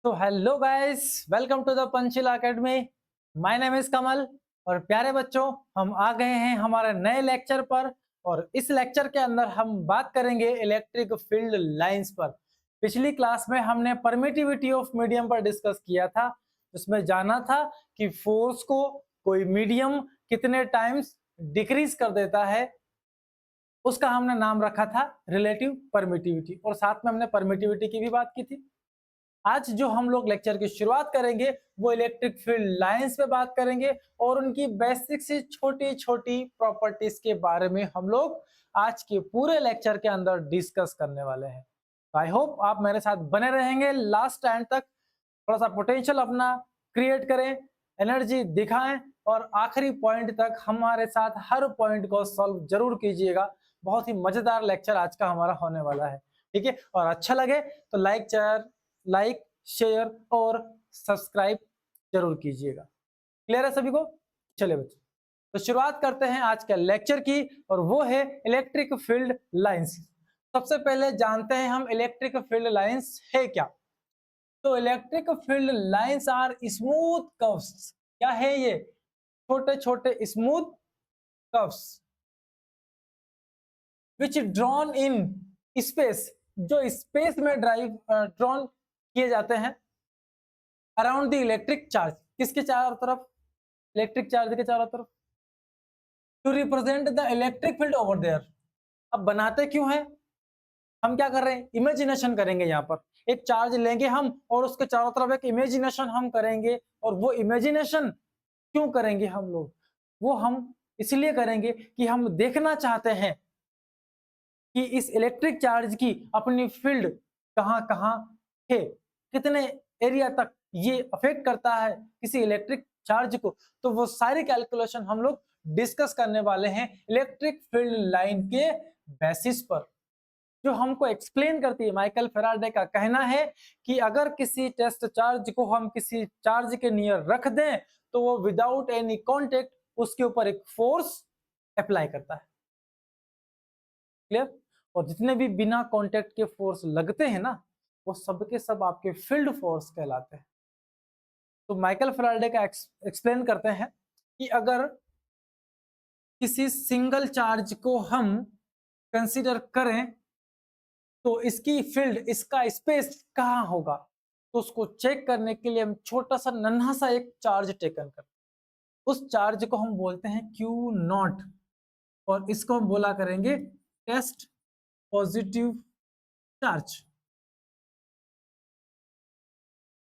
तो hello guys, welcome to the पंचिल academy. My name is Kamal. और प्यारे बच्चों, हम आ गए हैं हमारे नए लेक्चर पर। और इस लेक्चर के अंदर हम बात करेंगे इलेक्ट्रिक फील्ड लाइंस पर। पिछली क्लास में हमने परमिटिविटी ऑफ मीडियम पर डिस्कस किया था, जिसमें जाना था कि फोर्स को कोई मीडियम कितने टाइम्स डिक्रीज कर देता है। उसका हमने नाम रखा था रिलेटिव परमिटिविटी, और साथ में हमने परमिटिविटी की भी बात की थी। आज जो हम लोग लेक्चर की शुरुआत करेंगे वो इलेक्ट्रिक फील्ड लाइंस पे बात करेंगे और उनकी बेसिक से छोटी छोटी प्रॉपर्टीज के बारे में हम लोग आज के पूरे लेक्चर के अंदर डिस्कस करने वाले हैं। आई होप आप मेरे साथ बने रहेंगे लास्ट टाइम तक। थोड़ा सा पोटेंशियल अपना क्रिएट करें, एनर्जी दिखाएं और आखिरी पॉइंट तक हमारे साथ हर पॉइंट को सॉल्व जरूर कीजिएगा। बहुत ही मजेदार लेक्चर आज का हमारा होने वाला है, ठीक है। और अच्छा लगे तो लाइक शेयर और सब्सक्राइब जरूर कीजिएगा। क्लियर है सभी को? चलिए बच्चों, तो शुरुआत करते हैं आज के लेक्चर की, और वो है इलेक्ट्रिक फील्ड लाइंस। सबसे पहले जानते हैं हम इलेक्ट्रिक फील्ड लाइंस है क्या। तो electric field lines are smooth curves. क्या है ये? छोटे छोटे smooth curves which drawn in space, जो स्पेस में ड्रॉन किए जाते हैं अराउंड द इलेक्ट्रिक चार्ज। किसके चारों तरफ? इलेक्ट्रिक चार्ज के चारों तरफ, to represent the electric field over there. अब बनाते क्यों हैं? हम क्या कर रहे हैं? इमेजिनेशन करेंगे। यहाँ पर एक चार्ज लेंगे हम और उसके चारों तरफ एक इमेजिनेशन हम करेंगे। और वो इमेजिनेशन क्यों करेंगे हम लोग? वो हम इसलिए करेंगे कि हम देखना चाहते हैं कि इस इलेक्ट्रिक चार्ज की अपनी फील्ड कहाँ कहाँ है, कितने एरिया तक ये अफेक्ट करता है किसी इलेक्ट्रिक चार्ज को। तो वो सारी कैलकुलेशन हम लोग डिस्कस करने वाले हैं इलेक्ट्रिक फील्ड लाइन के बेसिस पर, जो हमको एक्सप्लेन करती है। माइकल फेराडे का कहना है कि अगर किसी टेस्ट चार्ज को हम किसी चार्ज के नियर रख दें तो वो विदाउट एनी कॉन्टेक्ट उसके ऊपर एक फोर्स अप्लाई करता है। क्लियर? और जितने भी बिना कांटेक्ट के फोर्स लगते हैं ना, वो सब के सब आपके फील्ड फोर्स कहलाते हैं। तो माइकल फैराडे का एक्सप्लेन करते हैं कि अगर किसी सिंगल चार्ज को हम कंसीडर करें तो इसकी फील्ड, इसका स्पेस कहाँ होगा, तो उसको चेक करने के लिए हम छोटा सा नन्हा सा एक चार्ज टेकन करते हैं। उस चार्ज को हम बोलते हैं क्यू नॉट, और इसको हम बोला करेंगे टेस्ट पॉजिटिव चार्ज,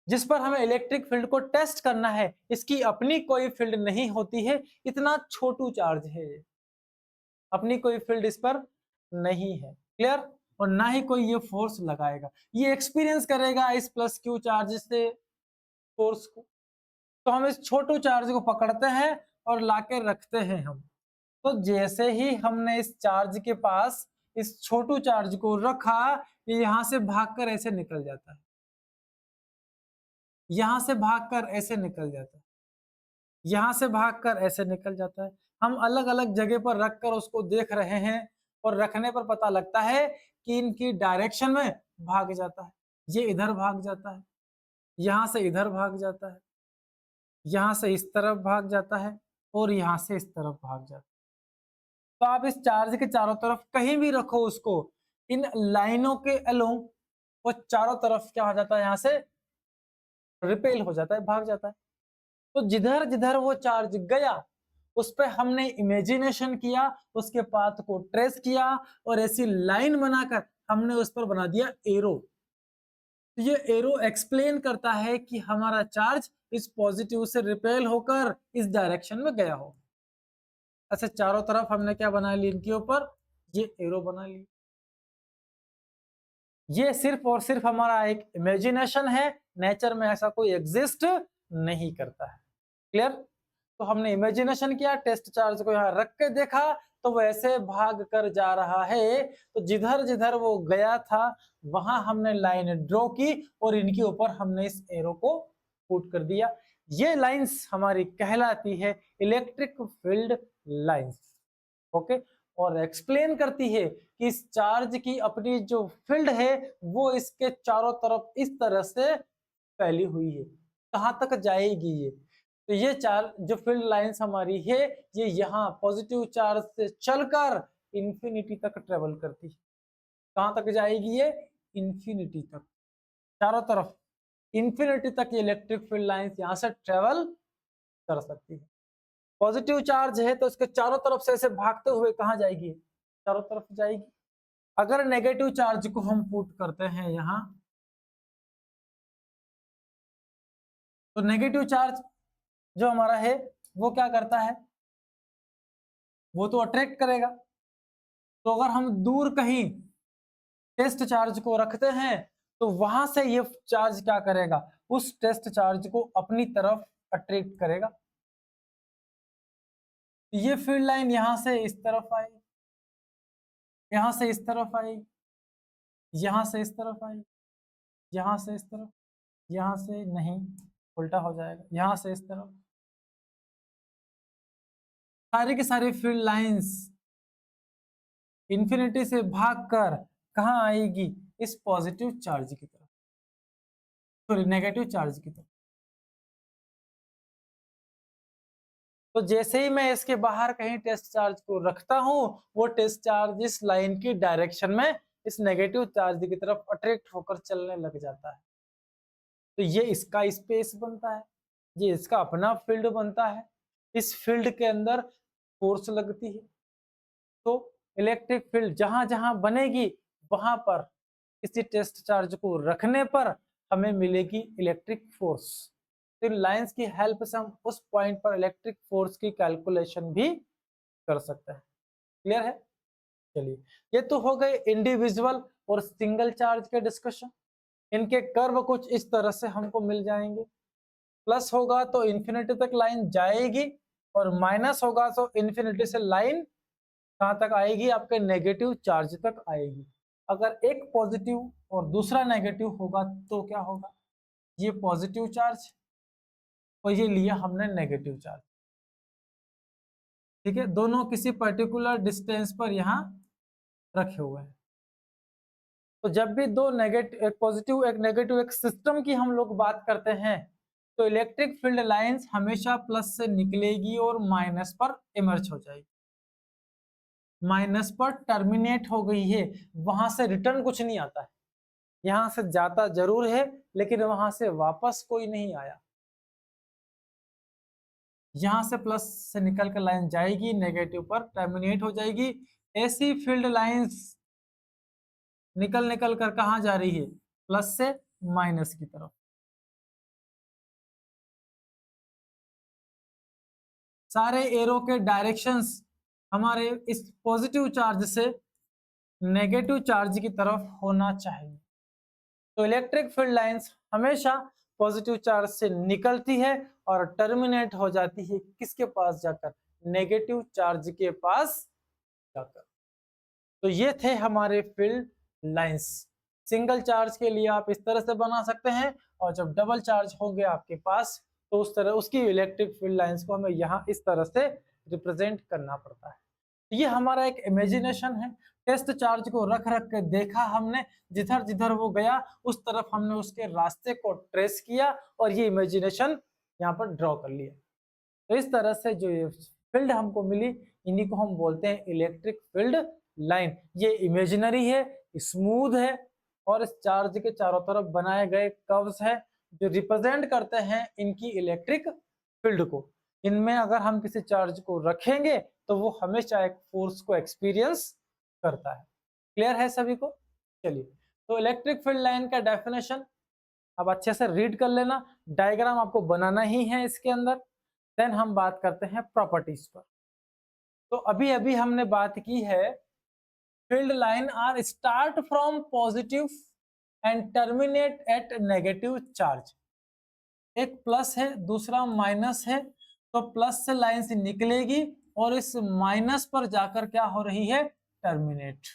जिस पर हमें इलेक्ट्रिक फील्ड को टेस्ट करना है। इसकी अपनी कोई फील्ड नहीं होती है, इतना छोटू चार्ज है ये, अपनी कोई फील्ड इस पर नहीं है। क्लियर? और ना ही कोई ये फोर्स लगाएगा, ये एक्सपीरियंस करेगा इस प्लस क्यू चार्ज से फोर्स को। तो हम इस छोटू चार्ज को पकड़ते हैं और लाके रखते हैं हम। तो जैसे ही हमने इस चार्ज के पास इस छोटू चार्ज को रखा, ये यहां से भागकर ऐसे निकल जाता है, यहां से भागकर ऐसे निकल जाता है, यहां से भागकर ऐसे निकल जाता है। हम अलग अलग जगह पर रखकर उसको देख रहे हैं, और रखने पर पता लगता है कि इनकी डायरेक्शन में भाग जाता है। ये इधर भाग जाता है, यहां से इधर भाग जाता है, यहां से इस तरफ भाग जाता है, और यहां से इस तरफ भाग जाता है। तो आप इस चार्ज के चारों तरफ कहीं भी रखो उसको, इन लाइनों के अलोंग वो चारों तरफ क्या हो जाता है, यहां से रिपेल हो जाता है, भाग जाता है। तो जिधर जिधर वो चार्ज गया उस पे हमने इमेजिनेशन किया, उसके पाथ को ट्रेस किया, और ऐसी लाइन बनाकर हमने उस पर बना दिया एरो। तो ये एरो एक्सप्लेन करता है कि हमारा चार्ज इस पॉजिटिव से रिपेल होकर इस डायरेक्शन में गया हो। ऐसे चारों तरफ हमने क्या बना ली, इनके ऊपर ये एरो बना ली। ये सिर्फ और सिर्फ हमारा एक इमेजिनेशन है, नेचर में ऐसा कोई एग्जिस्ट नहीं करता है। क्लियर? तो हमने इमेजिनेशन किया, टेस्ट चार्ज को यहाँ रख के देखा तो वो ऐसे भाग कर जा रहा है। तो जिधर जिधर वो गया था वहां हमने लाइन ड्रॉ की, और इनके ऊपर हमने इस एरो को पुट कर दिया। ये लाइंस हमारी कहलाती है इलेक्ट्रिक फील्ड लाइंस। ओके? और एक्सप्लेन करती है कि इस चार्ज की अपनी जो फील्ड है वो इसके चारों तरफ इस तरह से फैली हुई है, कहाँ तक जाएगी ये? तो ये चार्ज जो फील्ड लाइंस हमारी है, ये यहाँ पॉजिटिव चार्ज से चलकर इंफिनिटी तक ट्रेवल करती है। कहाँ तक जाएगी ये? इंफिनिटी तक, चारों तरफ इंफिनिटी तक ये इलेक्ट्रिक फील्ड लाइंस यहाँ से ट्रेवल कर सकती है। पॉजिटिव चार्ज है तो इसके चारों तरफ से ऐसे भागते हुए कहाँ जाएगी? चारों तरफ जाएगी। अगर नेगेटिव चार्ज को हम पुट करते हैं यहाँ, तो नेगेटिव चार्ज जो हमारा है वो क्या करता है? वो तो अट्रैक्ट करेगा। तो अगर हम दूर कहीं टेस्ट चार्ज को रखते हैं तो वहां से ये चार्ज क्या करेगा? उस टेस्ट चार्ज को अपनी तरफ अट्रैक्ट करेगा। ये फील्ड लाइन यहां से इस तरफ आई, यहां से इस तरफ आई, यहां से इस तरफ आई, यहां से इस तरफ, यहां से नहीं, उल्टा हो जाएगा, यहां से इस तरफ। सारी की सारी फील्ड लाइंस इंफिनिटी से भागकर कहां आएगी? इस पॉजिटिव चार्ज की तरफ, सॉरी नेगेटिव चार्ज की तरफ। तो जैसे ही मैं इसके बाहर कहीं टेस्ट चार्ज को रखता हूं, वो टेस्ट चार्ज इस लाइन की डायरेक्शन में इस नेगेटिव चार्ज की तरफ अट्रैक्ट होकर चलने लग जाता है। तो ये इसका स्पेस बनता है, ये इसका अपना फील्ड बनता है। इस फील्ड के अंदर फोर्स लगती है, तो इलेक्ट्रिक फील्ड जहां जहां बनेगी वहां पर किसी टेस्ट चार्ज को रखने पर हमें मिलेगी इलेक्ट्रिक फोर्स। तो लाइंस की हेल्प से हम उस पॉइंट पर इलेक्ट्रिक फोर्स की कैलकुलेशन भी कर सकते हैं। क्लियर है? चलिए, ये तो हो गए इंडिविजुअल और सिंगल चार्ज के डिस्कशन। इनके कर्व कुछ इस तरह से हमको मिल जाएंगे। प्लस होगा तो इंफिनिटी तक लाइन जाएगी, और माइनस होगा तो इंफिनिटी से लाइन कहां तक आएगी? आपके नेगेटिव चार्ज तक आएगी। अगर एक पॉजिटिव और दूसरा नेगेटिव होगा तो क्या होगा? ये पॉजिटिव चार्ज और ये लिया हमने नेगेटिव चार्ज, ठीक है, दोनों किसी पर्टिकुलर डिस्टेंस पर यहाँ रखे हुए हैं। तो जब भी दो नेगेटिव, एक पॉजिटिव एक नेगेटिव, एक सिस्टम की हम लोग बात करते हैं, तो इलेक्ट्रिक फील्ड लाइंस हमेशा प्लस से निकलेगी और माइनस पर इमर्ज हो जाएगी। माइनस पर टर्मिनेट हो गई है, वहां से रिटर्न कुछ नहीं आता है। यहां से जाता जरूर है लेकिन वहां से वापस कोई नहीं आया। यहां से प्लस से निकल कर लाइन जाएगी, नेगेटिव पर टर्मिनेट हो जाएगी। ऐसी फील्ड लाइंस निकल निकल कर कहां जा रही है? प्लस से माइनस की तरफ। सारे एरो के डायरेक्शंस हमारे इस पॉजिटिव चार्ज से नेगेटिव चार्ज की तरफ होना चाहिए। तो इलेक्ट्रिक फील्ड लाइंस हमेशा पॉजिटिव चार्ज से निकलती है और टर्मिनेट हो जाती है किसके पास जाकर? नेगेटिव चार्ज के पास जाकर। तो ये थे हमारे फील्ड लाइंस। सिंगल चार्ज के लिए आप इस तरह से बना सकते हैं, और जब डबल चार्ज होंगे आपके पास तो उस तरह उसकी इलेक्ट्रिक फील्ड लाइंस को हमें यहाँ इस तरह से रिप्रेजेंट करना पड़ता है। ये हमारा एक इमेजिनेशन है। टेस्ट चार्ज को रख रख के देखा हमने, जिधर जिधर वो गया उस तरफ हमने उसके रास्ते को ट्रेस किया और ये इमेजिनेशन यहाँ पर ड्रॉ कर लिया। तो इस तरह से जो ये फील्ड हमको मिली, इन्हीं को हम बोलते हैं इलेक्ट्रिक फील्ड लाइन। ये इमेजिनरी है, स्मूथ है, और इस चार्ज के चारों तरफ बनाए गए कर्व्स हैं जो रिप्रेजेंट करते हैं इनकी इलेक्ट्रिक फील्ड को। इनमें अगर हम किसी चार्ज को रखेंगे तो वो हमेशा एक फोर्स को एक्सपीरियंस करता है। क्लियर है सभी को? चलिए, तो इलेक्ट्रिक फील्ड लाइन का डेफिनेशन अब अच्छे से रीड कर लेना, डायग्राम आपको बनाना ही है इसके अंदर। देन हम बात करते हैं प्रॉपर्टीज पर। तो अभी अभी हमने बात की है field line are start from positive and terminate at negative charge. एक प्लस है, दूसरा माइनस है, तो प्लस से लाइन से निकलेगी और इस माइनस पर जाकर क्या हो रही है? टर्मिनेट।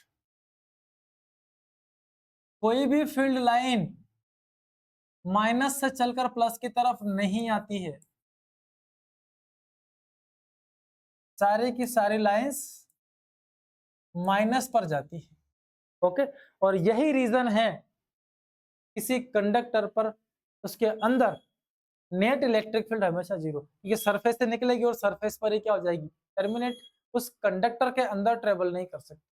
कोई भी फील्ड लाइन माइनस से चलकर प्लस की तरफ नहीं आती है। सारी की सारी लाइंस माइनस पर जाती है। ओके, और यही रीजन है किसी कंडक्टर पर उसके अंदर नेट इलेक्ट्रिक फील्ड हमेशा जीरो, ये सरफेस से निकलेगी और सरफेस पर ही क्या हो जाएगी, टर्मिनेट, उस कंडक्टर के अंदर ट्रेवल नहीं कर सकती।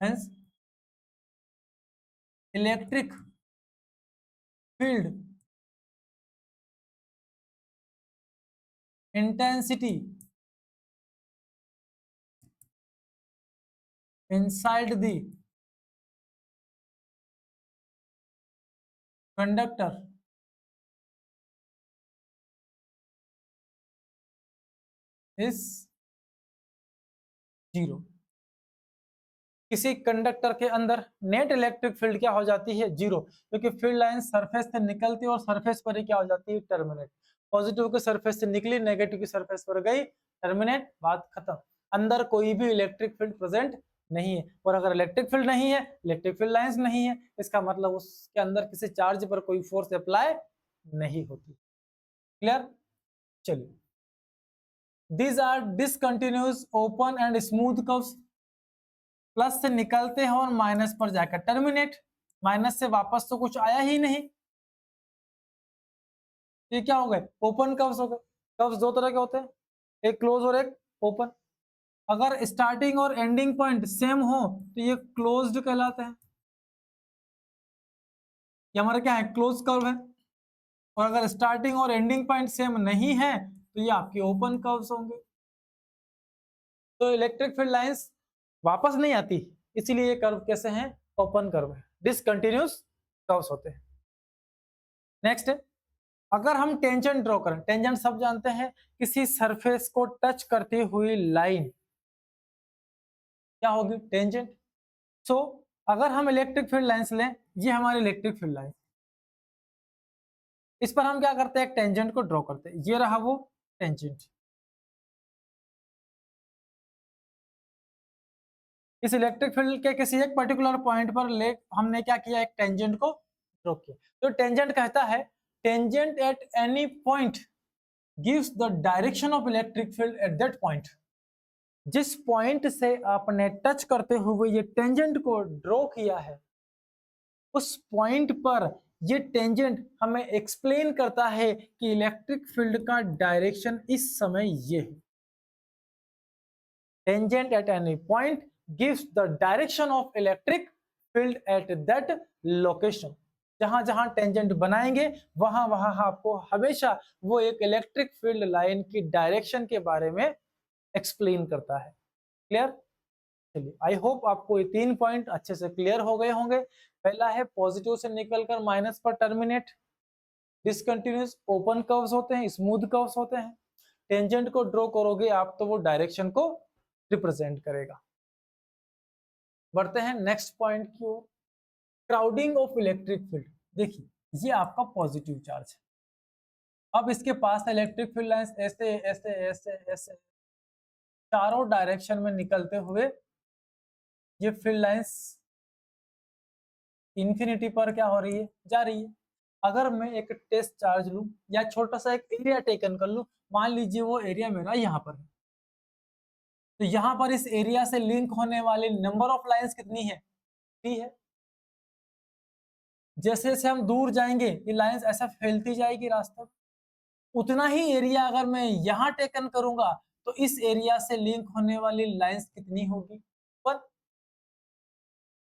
Hence electric field intensity inside the conductor is zero. किसी कंडक्टर के अंदर नेट इलेक्ट्रिक फील्ड क्या हो जाती है, जीरो, क्योंकि फील्ड लाइन सरफेस से निकलती है और सरफेस पर ही क्या हो जाती है, टर्मिनेट। पॉजिटिव के सरफेस से निकली, नेगेटिव की सरफेस पर गई, टर्मिनेट, बात खत्म। अंदर कोई भी इलेक्ट्रिक फील्ड प्रेजेंट नहीं है, और अगर इलेक्ट्रिक फील्ड नहीं है, इलेक्ट्रिक फील्ड लाइंस नहीं है, इसका मतलब उसके अंदर किसी चार्ज पर कोई फोर्स अप्लाई नहीं होती। क्लियर? चलिए, these are discontinuous open and smooth curves, plus से निकलते हैं और माइनस पर जाकर टर्मिनेट, माइनस से वापस तो कुछ आया ही नहीं, ये क्या हो गए, ओपन कर्व्स हो गए। कर्व्स दो तरह के होते हैं, एक क्लोज और एक ओपन। अगर स्टार्टिंग और एंडिंग पॉइंट सेम हो तो ये क्लोज्ड कहलाते हैं, ये हमारा क्या है, क्लोज कर्व है। और अगर स्टार्टिंग और एंडिंग पॉइंट सेम नहीं है तो ये आपके ओपन कर्व्स होंगे। तो इलेक्ट्रिक फील्ड लाइंस वापस नहीं आती, इसीलिए ये कर्व कैसे हैं, ओपन कर्व है, डिसकंटिन्यूअस कर्व्स होते हैं। नेक्स्ट, अगर हम टेंजेंट ड्रॉ करें, टेंजेंट सब जानते हैं, किसी सरफेस को टच करती हुई लाइन क्या होगी, टेंजेंट। सो अगर हम इलेक्ट्रिक फील्ड लाइंस लें, ये हमारी इलेक्ट्रिक फील्ड लाइन, इस पर हम क्या करते हैं, एक टेंजेंट को ड्रॉ करते हैं, ये रहा वो टेंजेंट। इस इलेक्ट्रिक फील्ड के किसी एक पर्टिकुलर पॉइंट पर ले हमने क्या किया, एक टेंजेंट को ड्रॉ किया। तो टेंजेंट कहता है, tangent at any point gives the direction of electric field at that point. जिस पॉइंट से आपने टच करते हुए ये टेंजेंट को ड्रॉ किया है, उस पॉइंट पर ये टेंजेंट हमें एक्सप्लेन करता है कि इलेक्ट्रिक फील्ड का डायरेक्शन इस समय ये है। Tangent at any point gives the direction of electric field at that location. जहां जहां टेंजेंट बनाएंगे वहां वहां आपको हमेशा वो एक इलेक्ट्रिक फील्ड लाइन की डायरेक्शन के बारे में एक्सप्लेन करता है। क्लियर? चलिए, आई होप आपको ये 3 पॉइंट अच्छे से क्लियर हो गए होंगे। पहला है पॉजिटिव से निकलकर माइनस पर टर्मिनेट, डिसकंटिन्यूअस ओपन कर्व्स होते हैं, स्मूथ कर्व्स होते हैं। टेंजेंट को ड्रॉ करोगे आप तो वो डायरेक्शन को रिप्रेजेंट करेगा। बढ़ते हैं नेक्स्ट पॉइंट की ओर, क्राउडिंग ऑफ इलेक्ट्रिक फील्ड। देखिए, ये आपका पॉजिटिव चार्ज है, अब इसके पास इलेक्ट्रिक फील्ड लाइंस ऐसे ऐसे ऐसे ऐसे चारों डायरेक्शन में निकलते हुए ये फील्ड लाइंस इंफिनिटी पर क्या हो रही है, जा रही है। अगर मैं एक टेस्ट चार्ज लूं या छोटा सा एक एरिया टेकन कर लूं, मान लीजिए वो एरिया मेरा यहाँ पर है, तो यहाँ पर इस एरिया से लिंक होने वाली नंबर ऑफ लाइंस कितनी है, 3 है। जैसे जैसे हम दूर जाएंगे ये लाइंस ऐसा फैलती जाएगी रास्ता, उतना ही एरिया अगर मैं यहाँ टेकन करूंगा तो इस एरिया से लिंक होने वाली लाइंस कितनी होगी, पर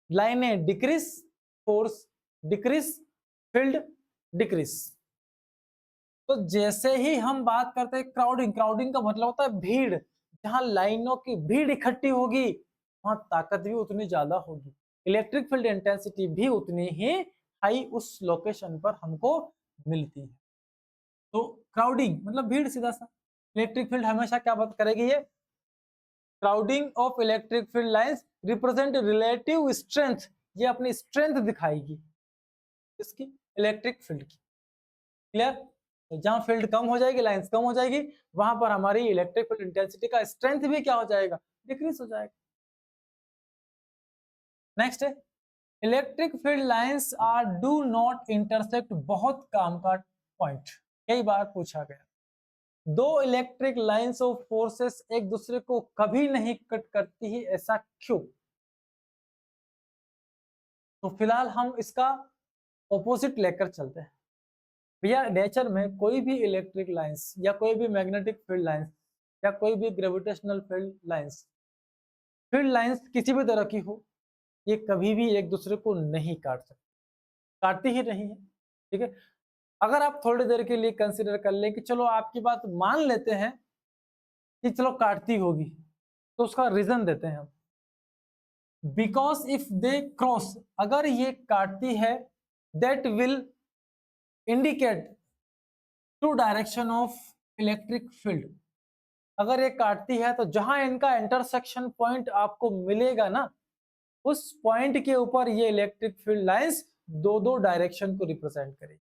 लाइनें decrease, force decrease, field decrease. तो जैसे ही हम बात करते हैं क्राउडिंग, क्राउडिंग का मतलब होता है भीड़, जहां लाइनों की भीड़ इकट्ठी होगी वहां ताकत भी उतनी ज्यादा होगी, इलेक्ट्रिक फील्ड इंटेंसिटी भी उतनी ही हाई उस लोकेशन पर हमको मिलती है। तो क्राउडिंग मतलब भीड़, सीधा सा। इलेक्ट्रिक फील्ड हमेशा क्या बात करेगी, ये crowding of electric field lines represent relative strength, ये अपनी स्ट्रेंथ दिखाएगी इसकी, इलेक्ट्रिक फील्ड की। क्लियर? जहां फील्ड कम हो जाएगी, लाइंस कम हो जाएगी, वहां पर हमारी इलेक्ट्रिक फील्ड इंटेंसिटी का स्ट्रेंथ भी क्या हो जाएगा, डिक्रीज हो जाएगा। नेक्स्ट है, electric field lines are do not intersect, बहुत काम का पॉइंट, कई बार पूछा गया। दो इलेक्ट्रिक लाइंस ऑफ फोर्सेस एक दूसरे को कभी नहीं कट करती ही, ऐसा क्यों? तो फिलहाल हम इसका ऑपोजिट लेकर चलते हैं। भैया नेचर में कोई भी इलेक्ट्रिक लाइंस या कोई भी मैग्नेटिक फील्ड लाइंस या कोई भी ग्रेविटेशनल फील्ड लाइंस किसी भी तरह की हो, ये कभी भी एक दूसरे को नहीं काट सकते, काटती ही नहीं है। ठीक है, अगर आप थोड़ी देर के लिए कंसिडर कर लें कि चलो आपकी बात मान लेते हैं कि चलो काटती होगी, तो उसका रीजन देते हैं हम। बिकॉज इफ दे क्रॉस, अगर ये काटती है, that will indicate two direction of electric field. अगर ये काटती है तो जहां इनका इंटरसेक्शन पॉइंट आपको मिलेगा ना, उस पॉइंट के ऊपर ये इलेक्ट्रिक फील्ड लाइंस दो दो डायरेक्शन को रिप्रेजेंट करेगी,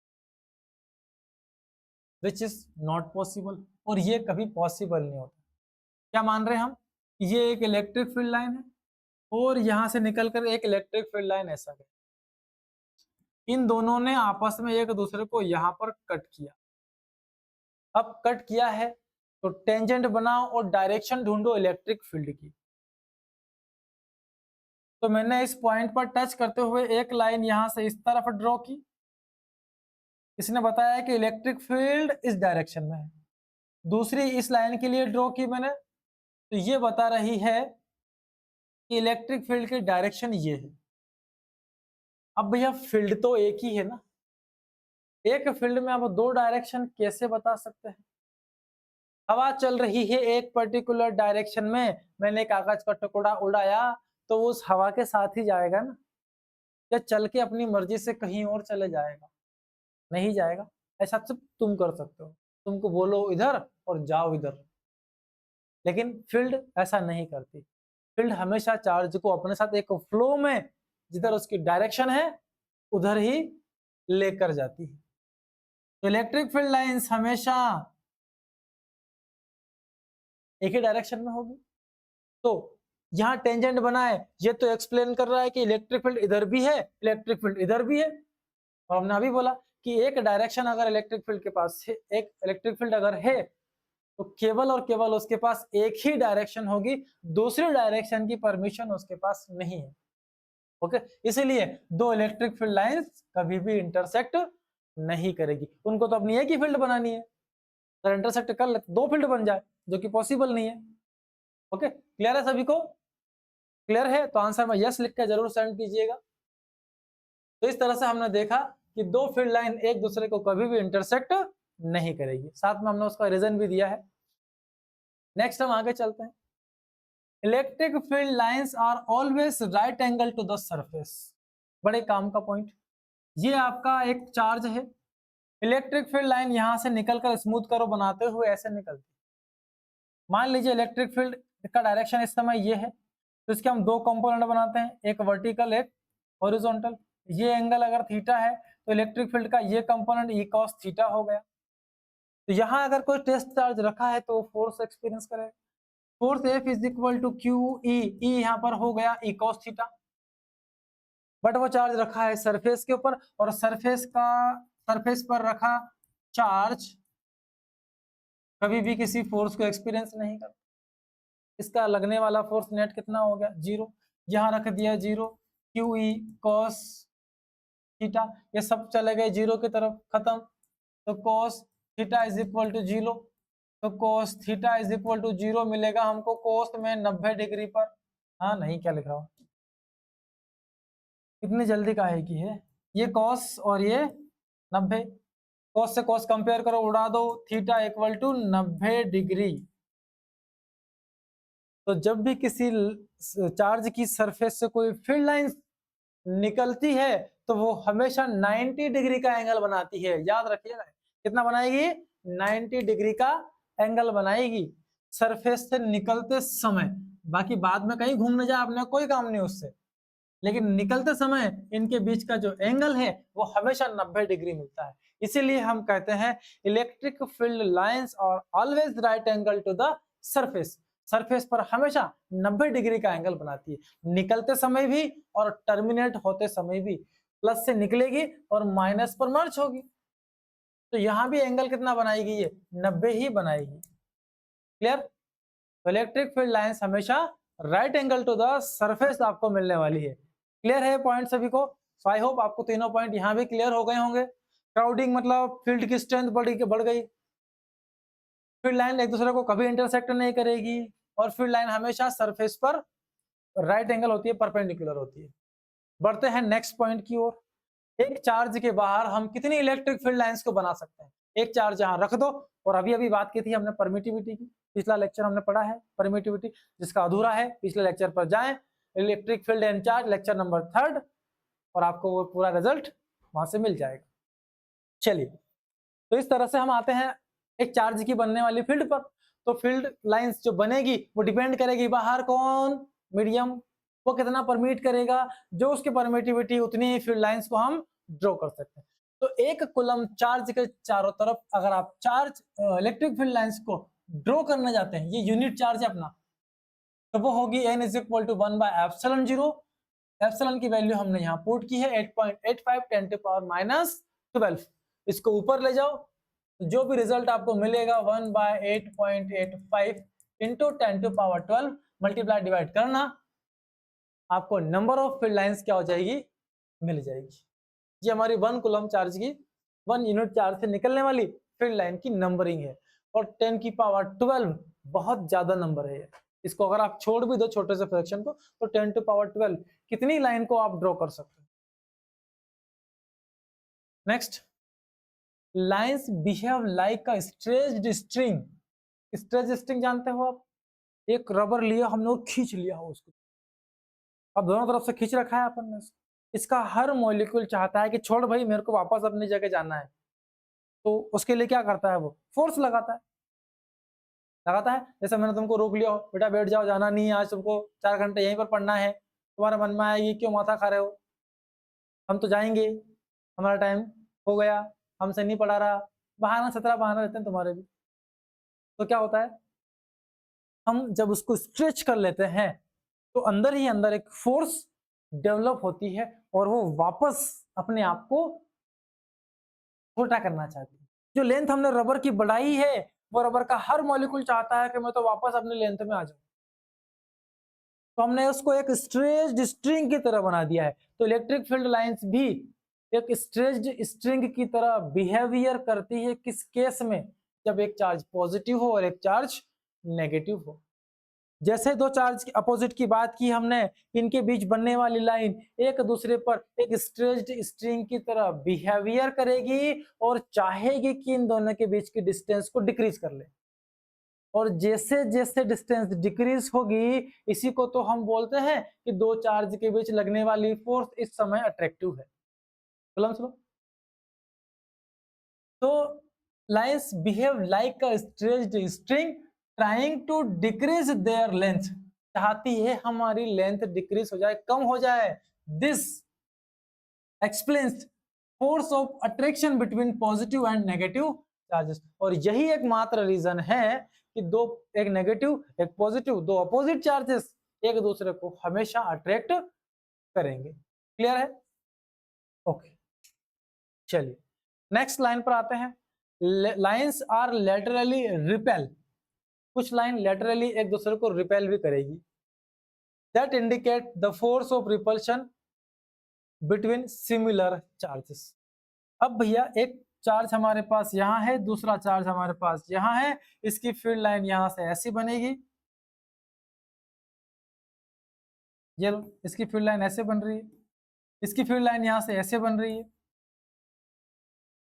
विच इज नॉट पॉसिबल, और ये कभी पॉसिबल नहीं होता। क्या मान रहे हैं हम? ये एक इलेक्ट्रिक फील्ड लाइन है और यहां से निकलकर एक इलेक्ट्रिक फील्ड लाइन ऐसा गई, इन दोनों ने आपस में एक दूसरे को यहां पर कट किया। अब कट किया है तो टेंजेंट बनाओ और डायरेक्शन ढूंढो इलेक्ट्रिक फील्ड की। तो मैंने इस पॉइंट पर टच करते हुए एक लाइन यहां से इस तरफ ड्रॉ की, इसने बताया कि इलेक्ट्रिक फील्ड इस डायरेक्शन में है। दूसरी इस लाइन के लिए ड्रॉ की मैंने, तो ये बता रही है कि इलेक्ट्रिक फील्ड की डायरेक्शन ये है। अब भैया फील्ड तो एक ही है ना, एक फील्ड में आप दो डायरेक्शन कैसे बता सकते हैं? हवा चल रही है एक पर्टिकुलर डायरेक्शन में, मैंने कागज का टुकड़ा उड़ाया तो उस हवा के साथ ही जाएगा ना, या चल के अपनी मर्जी से कहीं और चले जाएगा? नहीं जाएगा। ऐसा सिर्फ तुम कर सकते हो, तुमको बोलो इधर और जाओ इधर, लेकिन फील्ड ऐसा नहीं करती। फील्ड हमेशा चार्ज को अपने साथ एक फ्लो में, जिधर उसकी डायरेक्शन है उधर ही लेकर जाती है। तो इलेक्ट्रिक फील्ड लाइंस हमेशा एक ही डायरेक्शन में होगी। तो यहाँ टेंजेंट बनाए, ये तो एक्सप्लेन कर रहा है कि इलेक्ट्रिक फील्ड इधर भी है, इलेक्ट्रिक फील्ड इधर भी है। और हमने अभी बोला कि एक डायरेक्शन अगर इलेक्ट्रिक फील्ड के पास है, एक इलेक्ट्रिक फील्ड अगर है, तो केवल और केवल उसके पास एक ही डायरेक्शन होगी, दूसरी डायरेक्शन की परमिशन उसके पास नहीं है। ओके, इसीलिए दो इलेक्ट्रिक फील्ड लाइंस कभी भी इंटरसेक्ट नहीं करेगी। उनको तो अपनी एक ही फील्ड बनानी है, अगर इंटरसेक्ट कर ले तो दो फील्ड बन जाए, जो कि पॉसिबल नहीं है। ओके, क्लियर है सभी को? क्लियर है तो आंसर में यस लिख के जरूर सेंड कीजिएगा। तो इस तरह से हमने देखा कि दो फील्ड लाइन एक दूसरे को कभी भी इंटरसेक्ट नहीं करेगी, साथ में हमने उसका रीजन भी दिया है। नेक्स्ट हम आगे चलते हैं। Electric field lines are always right angle to the surface. बड़े काम का पॉइंट, ये आपका एक चार्ज है, इलेक्ट्रिक फील्ड लाइन यहां से निकलकर स्मूथ करो बनाते हुए ऐसे निकलती। मान लीजिए इलेक्ट्रिक फील्ड का डायरेक्शन इस समय ये है, तो इसके हम दो कंपोनेंट बनाते हैं, एक वर्टिकल एक हॉरिजॉन्टल। ये एंगल अगर थीटा है तो इलेक्ट्रिक फील्ड का ये कंपोनेंट ई कॉस थीटा हो गया। तो यहाँ अगर कोई टेस्ट चार्ज रखा है तो फोर्स एक्सपीरियंस करेगा। Force F is equal to q E, यहाँ पर हो गया ई कॉस थीटा, बट वो चार्ज रखा है सरफेस के ऊपर, और सरफेस पर रखा चार्ज कभी भी किसी फोर्स को एक्सपीरियंस नहीं करता। इसका लगने वाला फोर्स नेट कितना हो गया? 0। यहाँ रख दिया 0, क्यू ई कॉस थीटा, ये सब चले गए 0 की तरफ, खत्म। तो cos theta is equal to 0, तो cos theta is equal to 0 मिलेगा हमको कॉस में 90 डिग्री पर। हाँ नहीं, क्या लिख रहा हूँ, इतनी जल्दी काहे की है? ये कॉस और ये 90, कॉस से कॉस कंपेयर करो, उड़ा दो, थीटा इक्वल टू 90 डिग्री। तो जब भी किसी चार्ज की सरफेस से कोई फील्ड लाइन निकलती है तो वो हमेशा 90 डिग्री का एंगल बनाती है। याद रखिएगा, कितना बनाएगी? 90 डिग्री का एंगल बनाएगी सरफेस से निकलते समय। बाकी बाद में कहीं घूमने जाए अपने कोई काम नहीं उससे, लेकिन निकलते समय इनके बीच का जो एंगल है वो हमेशा 90 डिग्री मिलता है। इसीलिए हम कहते हैं electric field lines are always right angle to the surface. Surface पर हमेशा 90 डिग्री का एंगल बनाती है, निकलते समय भी और टर्मिनेट होते समय भी। प्लस से निकलेगी और माइनस पर मर्ज होगी, तो यहां भी एंगल कितना बनाएगी? ये 90 ही बनाएगी। क्लियर? तो इलेक्ट्रिक फील्ड लाइंस हमेशा right angle to the surface आपको मिलने वाली है। क्लियर है पॉइंट सभी को? सो आई होप आपको तीनों पॉइंट यहाँ भी क्लियर हो गए होंगे। क्राउडिंग मतलब फील्ड की स्ट्रेंथ बढ़ गई, फील्ड लाइन एक दूसरे को कभी इंटरसेक्ट नहीं करेगी, और फील्ड लाइन हमेशा सरफेस पर राइट एंगल होती है, परपेंडिकुलर होती है। बढ़ते हैं नेक्स्ट पॉइंट की ओर। एक चार्ज के बाहर हम कितनी इलेक्ट्रिक फील्ड लाइंस को बना सकते हैं? एक चार्ज यहां रख दो, और अभी अभी बात की थी हमने परमिटिविटी की, पिछला लेक्चर हमने पढ़ा है परमिटिविटी, जिसका अधूरा है पिछले लेक्चर पर जाएं, electric field and charge lecture number 3, और आपको वो पूरा रिजल्ट वहां से मिल जाएगा। चलिए, तो इस तरह से हम आते हैं एक चार्ज की बनने वाली फील्ड पर। तो फील्ड लाइंस जो बनेगी वो डिपेंड करेगी बाहर कौन, मीडियम, वो कितना परमिट करेगा, जो उसकी परमिटिविटी उतनी ही फील्ड लाइंस को हम ड्रॉ कर सकते हैं। तो एक कूलम चार्ज के चारों तरफ अगर आप चार्ज इलेक्ट्रिक फील्ड लाइंस को ड्रॉ करना चाहते हैं, ये यूनिट चार्ज है अपना, तो वो होगी n = 1/ε0। एप्सिलॉन की वैल्यू हमने यहाँ पुट की है 8.85 10⁻⁻12। इसको ऊपर ले जाओ, जो भी रिजल्ट आपको मिलेगा 1/8.85 इंटू 10⁻12 मल्टीप्लाई डिवाइड करना, आपको नंबर ऑफ फील्ड लाइंस क्या हो जाएगी, मिल जाएगी। ये हमारी 1 कूलम चार्ज की 1 यूनिट चार्ज से निकलने वाली फील्ड लाइन की नंबरिंग है, और 10⁻12 बहुत ज्यादा नंबर है। इसको अगर आप छोड़ भी दो छोटे से फ्रैक्शन को, तो 10⁻12 कितनी लाइन को आप ड्रॉ कर सकते हैं। Next, lines behave like a stretched string. Stretch string जानते हो आप? एक रबर लिया हमने और खींच लिया हो उसको, अब दोनों तरफ से खींच रखा है अपन ने, इसका हर मॉलिक्यूल चाहता है कि छोड़ भाई मेरे को वापस अपनी जगह जाना है, तो उसके लिए क्या करता है, वो फोर्स लगाता है। जैसे मैंने तुमको रोक लिया हो, बेटा बैठ जाओ, जाना नहीं है आज, तुमको 4 घंटे यहीं पर पढ़ना है, तुम्हारे मन में आएगी क्यों माथा खा रहे हो, हम तो जाएंगे, हमारा टाइम हो गया, हमसे नहीं पढ़ा रहा, बहाना 17 बहाना रहते हैं तुम्हारे भी। तो क्या होता है, हम जब उसको स्ट्रेच कर लेते हैं तो अंदर ही अंदर एक फोर्स डेवलप होती है, और वो वापस अपने आप को छोटा करना चाहती है। जो लेंथ हमने रबर की बढ़ाई है, वो रबर का हर मॉलिक्यूल चाहता है कि मैं तो वापस अपने लेंथ में आ जाऊं, तो हमने उसको एक स्ट्रेच्ड स्ट्रिंग की तरह बना दिया है। तो इलेक्ट्रिक फील्ड लाइंस भी एक स्ट्रेच्ड स्ट्रिंग की तरह बिहेवियर करती है, किस केस में, जब एक चार्ज पॉजिटिव हो और एक चार्ज नेगेटिव हो। जैसे दो चार्ज की अपोजिट की बात की हमने, इनके बीच बनने वाली लाइन एक दूसरे पर एक स्ट्रेच्ड स्ट्रिंग की तरह बिहेवियर करेगी, और चाहेगी कि इन दोनों के बीच की डिस्टेंस को डिक्रीज कर ले, और जैसे जैसे डिस्टेंस डिक्रीज होगी, इसी को तो हम बोलते हैं कि दो चार्ज के बीच लगने वाली फोर्स इस समय अट्रैक्टिव है। सुनो, तो lines behave like a stretched string trying to decrease their length, चाहती है हमारी लेंथ डिक्रीज हो जाए, कम हो जाए। This explains force of attraction between positive and negative charges, और यही एकमात्र रीजन है कि दो, एक नेगेटिव एक पॉजिटिव, दो अपोजिट चार्जेस एक दूसरे को हमेशा अट्रैक्ट करेंगे। क्लियर है? ओके, चलिए नेक्स्ट लाइन पर आते हैं। लाइंस आर लेटरली रिपेल, कुछ लाइन लेटरली एक दूसरे को रिपेल भी करेगी। That indicate the force of repulsion between similar charges. अब भैया एक चार्ज हमारे पास यहाँ है, दूसरा चार्ज हमारे पास यहाँ है, इसकी फील्ड लाइन यहाँ से ऐसी बनेगी, ये लो, इसकी फील्ड लाइन ऐसे बन रही है, इसकी फील्ड लाइन यहाँ से ऐसे बन रही है।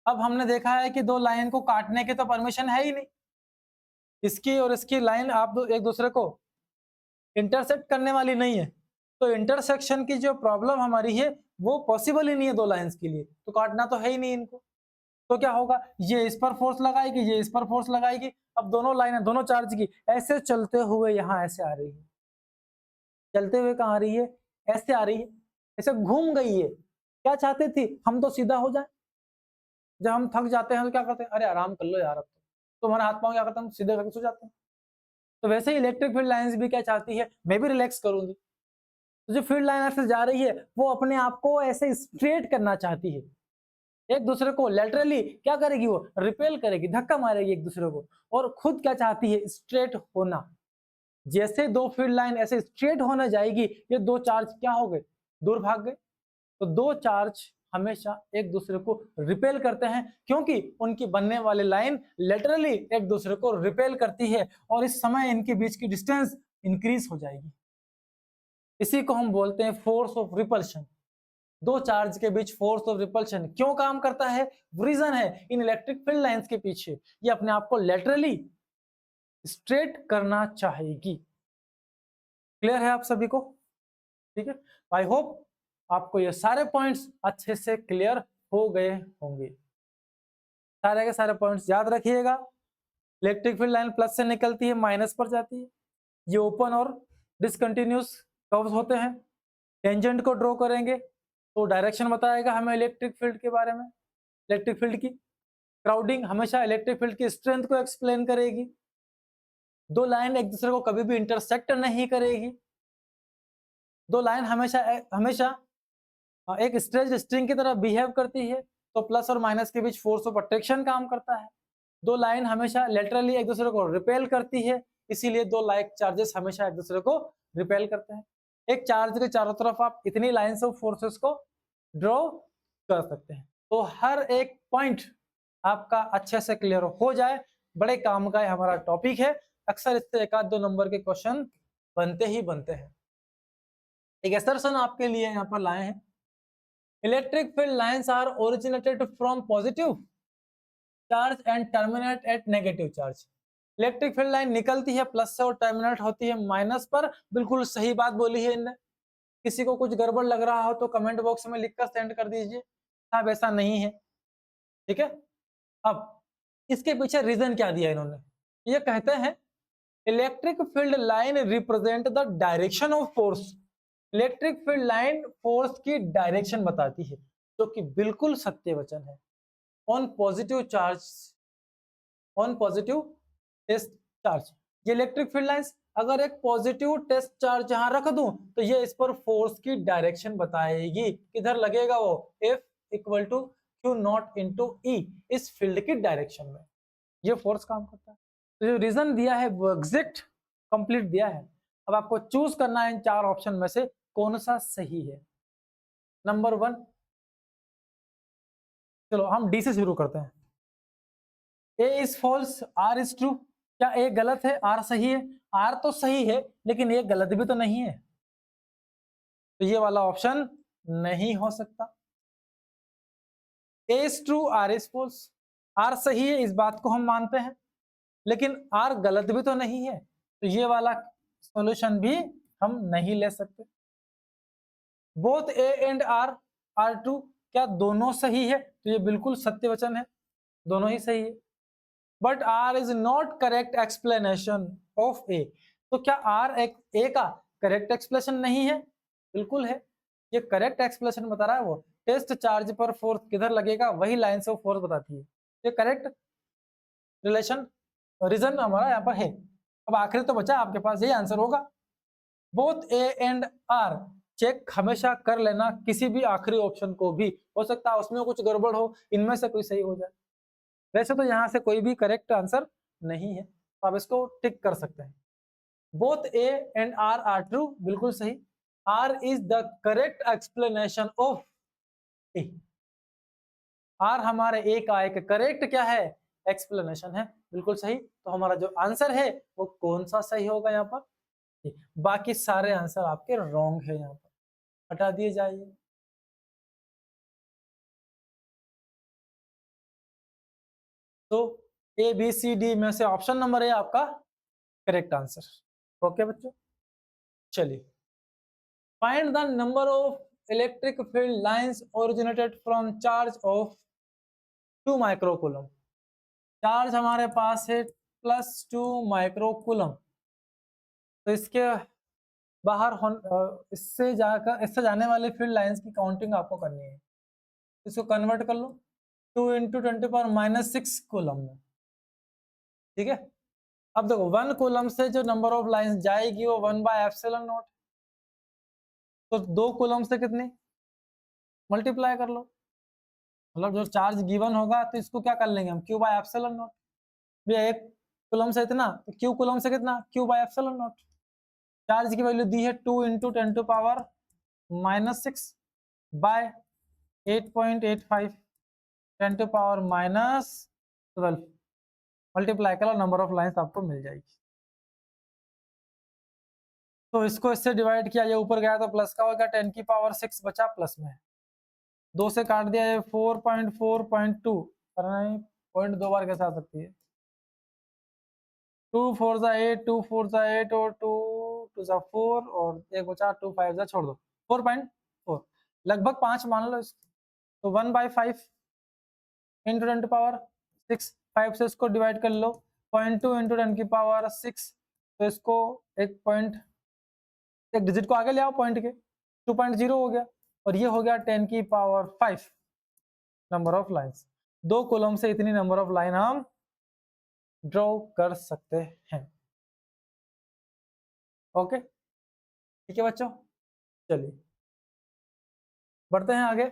अब हमने देखा है कि दो लाइन को काटने की तो परमिशन है ही नहीं, इसकी और इसकी लाइन आप दो एक दूसरे को इंटरसेक्ट करने वाली नहीं है, तो इंटरसेक्शन की जो प्रॉब्लम हमारी है वो पॉसिबल ही नहीं है दो लाइंस के लिए, तो काटना तो है ही नहीं इनको। तो क्या होगा, ये इस पर फोर्स लगाएगी, ये इस पर फोर्स लगाएगी, अब दोनों लाइनें दोनों चार्ज की ऐसे चलते हुए यहाँ ऐसे आ रही है, चलते हुए कहाँ आ रही है, ऐसे आ रही है, ऐसे घूम गई है। क्या चाहते थे हम, तो सीधा हो जाए, जब हम थक जाते हैं तो क्या करते हैं, अरे आराम कर लो यार, अब तो हमारे हाथ पांव क्या करते हैं, सीधे करके सो जाते हैं। तो वैसे ही इलेक्ट्रिक फील्ड लाइंस भी क्या चाहती है, मैं भी रिलैक्स करूंगी, तो जो फील्ड लाइन ऐसे जा रही है वो अपने आप को ऐसे स्ट्रेट करना चाहती है, एक दूसरे को लेटरली क्या करेगी, वो रिपेल करेगी, धक्का मारेगी एक दूसरे को, और खुद क्या चाहती है, स्ट्रेट होना। जैसे दो फील्ड लाइन ऐसे स्ट्रेट होने जाएगी, ये दो चार्ज क्या हो गए, दूर भाग गए, तो दो चार्ज हमेशा एक दूसरे को रिपेल करते हैं क्योंकि उनकी बनने वाली लाइन लेटरली एक दूसरे को रिपेल करती है और इस समय इनके बीच की डिस्टेंस इंक्रीज हो जाएगी। इसी को हम बोलते हैं फोर्स ऑफ रिपल्शन। दो चार्ज के बीच फोर्स ऑफ रिपल्शन क्यों काम करता है, रीजन है इन इलेक्ट्रिक फील्ड लाइंस के पीछे, ये अपने आप को लेटरली स्ट्रेट करना चाहेगी। क्लियर है आप सभी को? ठीक है, आई होप आपको ये सारे पॉइंट्स अच्छे से क्लियर हो गए होंगे। सारे के सारे पॉइंट्स याद रखिएगा। इलेक्ट्रिक फील्ड लाइन प्लस से निकलती है माइनस पर जाती है, ये ओपन और डिसकंटिन्यूस कर्व्स होते हैं। टेंजेंट को ड्रॉ करेंगे तो डायरेक्शन बताएगा हमें इलेक्ट्रिक फील्ड के बारे में, इलेक्ट्रिक फील्ड की। क्राउडिंग हमेशा इलेक्ट्रिक फील्ड की स्ट्रेंथ को एक्सप्लेन करेगी। दो लाइन एक दूसरे को कभी भी इंटरसेक्ट नहीं करेगी। दो लाइन हमेशा हमेशा एक स्ट्रेच्ड स्ट्रिंग की तरह बिहेव करती है, तो प्लस और माइनस के बीच फोर्स ऑफ अट्रैक्शन काम करता है। दो लाइन हमेशा लेटरली एक दूसरे को रिपेल करती है, इसीलिए दो लाइक चार्जेस हमेशा एक दूसरे को रिपेल करते हैं। एक चार्ज के चारों तरफ आप इतनी लाइंस ऑफ फोर्सेस को ड्रॉ कर सकते हैं। तो हर एक पॉइंट आपका अच्छे से क्लियर हो जाए, बड़े काम का हमारा टॉपिक है। अक्सर इससे एक आध दो नंबर के क्वेश्चन बनते ही बनते हैं। एक असर्शन आपके लिए यहाँ पर लाए हैं, electric field lines are originated from positive charge and terminate at negative charge. Electric field line निकलती है प्लस से और टर्मिनेट होती है माइनस पर। बिल्कुल सही बात बोली है इनने। किसी को कुछ गड़बड़ लग रहा हो तो कमेंट बॉक्स में लिखकर सेंड कर दीजिए, हाँ वैसा नहीं है। ठीक है, अब इसके पीछे रीजन क्या दिया इन्होंने, ये कहते हैं electric field line represent the direction of force. Electric field line force की डायरेक्शन बताती है, जो कि बिल्कुल सत्य वचन है। On positive charge, on positive test charge, ये इलेक्ट्रिक फील्ड लाइंस अगर एक पॉजिटिव टेस्ट चार्ज यहां रख दूं तो ये इस पर फोर्स की डायरेक्शन बताएगी। किधर लगेगा वो, F equal to Q not into E, इस फील्ड की डायरेक्शन में ये फोर्स काम करता है। तो जो रीजन दिया है वो एग्जैक्ट कंप्लीट दिया है। अब आपको चूज करना है इन चार ऑप्शन में से कौन सा सही है। नंबर 1, चलो हम डी से शुरू करते हैं। A is false, R is true. क्या ए गलत है, आर सही है? आर तो सही है लेकिन ये गलत भी तो नहीं है, तो ये वाला ऑप्शन नहीं हो सकता। A is true, R is false. R सही है इस बात को हम मानते हैं, लेकिन आर गलत भी तो नहीं है, तो ये वाला सॉल्यूशन भी हम नहीं ले सकते। Both A and R are true, क्या दोनों सही है? तो ये बिल्कुल सत्य वचन है, दोनों ही सही है। But R is not correct explanation of A, तो क्या आर एक ए का करेक्ट एक्सप्लेनेशन नहीं है? बिल्कुल है, ये करेक्ट एक्सप्लेनेशन बता रहा है। वो टेस्ट चार्ज पर फोर्स किधर लगेगा वही लाइंस ऑफ फोर्स बताती है, ये करेक्ट रिलेशन रीजन हमारा यहाँ पर है। अब आखिरी तो बचा आपके पास, यही आंसर होगा। Both A and R check हमेशा कर लेना, किसी भी आखिरी ऑप्शन को भी, हो सकता है उसमें कुछ गड़बड़ हो, इनमें से कोई सही हो जाए। वैसे तो यहाँ से कोई भी करेक्ट आंसर नहीं है, तो आप इसको टिक कर सकते हैं। Both A and R are true, बिल्कुल सही। R is the correct explanation of A, R हमारे ए का एक करेक्ट क्या है, एक्सप्लेनेशन है, बिल्कुल सही। तो हमारा जो आंसर है वो कौन सा सही होगा यहाँ पर? बाकी सारे आंसर आपके रॉन्ग है, यहाँ पर हटा दिए जाइए। तो ए बी सी डी में से ऑप्शन नंबर ए आपका करेक्ट आंसर। ओके बच्चों, चलिए find the number of electric field lines originated from charge of 2 microcoulomb. Charge हमारे पास है +2 माइक्रोकूलम, तो इसके बाहर इससे जाने वाले फील्ड लाइंस की काउंटिंग आपको करनी है। इसको कन्वर्ट कर लो 2 × 10⁻⁻6 कूलम में, ठीक है। अब देखो 1 कूलम से जो नंबर ऑफ लाइंस जाएगी वो 1/ε0, तो 2 कूलम से कितनी मल्टीप्लाई कर लो, मतलब जो चार्ज गिवन होगा तो इसको क्या कर लेंगे हम, Q/ε0। भैया 1 कूलम से इतना, तो Q कूलम से कितना, Q/ε0। चार्ज की वैल्यू दी है 2 × 10⁻⁻6, बाय 8.85 10 टू पावर -12 मल्टीप्लाई करो, नंबर ऑफ लाइंस आपको मिल जाएगी। तो इसको इससे डिवाइड किया, ये ऊपर गया तो प्लस का होगा, 10 की पावर 6 बचा प्लस में, 2 से काट दिया, ये 4.4.2 नहीं, पॉइंट 2 बार कैसे आ सकती है, 2 4 जा 8, 2 4 जा 8 और 2 2 जा 4 और एक बचा 2 5 जा छोड़ दो 4.4, लगभग 5 मान लो इसको। तो 1/5 इंटू 10 टू पावर 6, 5 से इसको डिवाइड कर लो, 0.2 इंटू 10 की पावर 6, तो इसको एक डिजिट को आगे ले आओ पॉइंट के, 2.0 हो गया, और ये हो गया 10 की power 5 number of lines. 2 column से इतनी नंबर ऑफ लाइन हम ड्रॉ कर सकते हैं। ओके, ठीक है बच्चों, चलिए बढ़ते हैं आगे।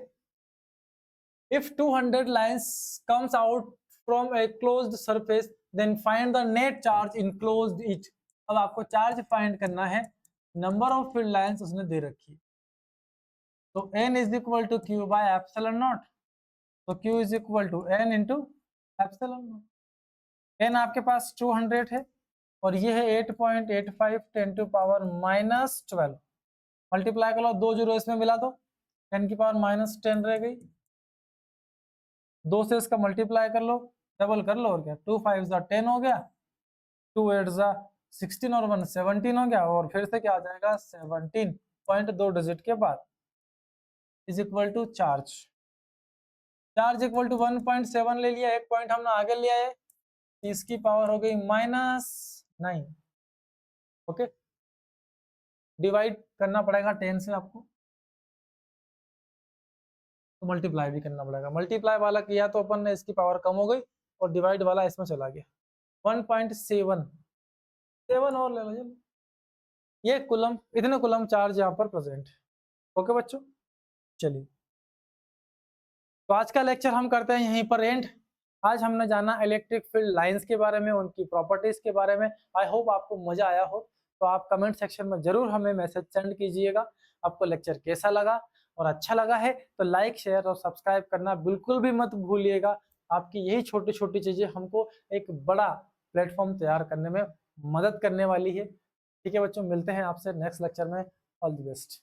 If 200 lines comes out from a closed surface then find the net charge enclosed it. अब आपको चार्ज फाइंड करना है, नंबर ऑफ फील्ड लाइंस उसने दे रखी है, तो n is equal to q by epsilon not, तो q is equal to n into epsilon not. n आपके पास 200 है और ये है 8.85 10 टू पावर -12, मल्टीप्लाई कर लो, 2 जीरो इसमें मिला तो 10 की पावर -10 रह गई, 2 से इसका मल्टीप्लाई कर लो, डबल कर लो, और क्या 2 5 जा 10 हो गया, 2 8 जा 16 और 1 17 हो गया, और फिर से क्या आ जाएगा 17 पॉइंट 2 डिजिट के बाद is equal to charge. Charge equal to 1.7 ले लिया, एक पॉइंट हमने आगे लिया है, इसकी पावर हो गई -9। ओके, डिवाइड करना पड़ेगा 10 से आपको, तो मल्टीप्लाई भी करना पड़ेगा, मल्टीप्लाई वाला किया तो अपन ने इसकी पावर कम हो गई और डिवाइड वाला इसमें चला गया, 1.7 और ले लो, चलो ये कुलम, इतने कुलम चार्ज यहाँ पर प्रेजेंट है। ओके बच्चों, चलिए तो आज का लेक्चर हम करते हैं यहीं पर एंड। आज हमने जाना इलेक्ट्रिक फील्ड लाइंस के बारे में, उनकी प्रॉपर्टीज के बारे में। आई होप आपको मजा आया हो, तो आप कमेंट सेक्शन में जरूर हमें मैसेज सेंड कीजिएगा, आपको लेक्चर कैसा लगा, और अच्छा लगा है तो लाइक शेयर और सब्सक्राइब करना बिल्कुल भी मत भूलिएगा। आपकी यही छोटी छोटी चीजें हमको एक बड़ा प्लेटफॉर्म तैयार करने में मदद करने वाली है। ठीक है बच्चों, मिलते हैं आपसे नेक्स्ट लेक्चर में, ऑल द बेस्ट।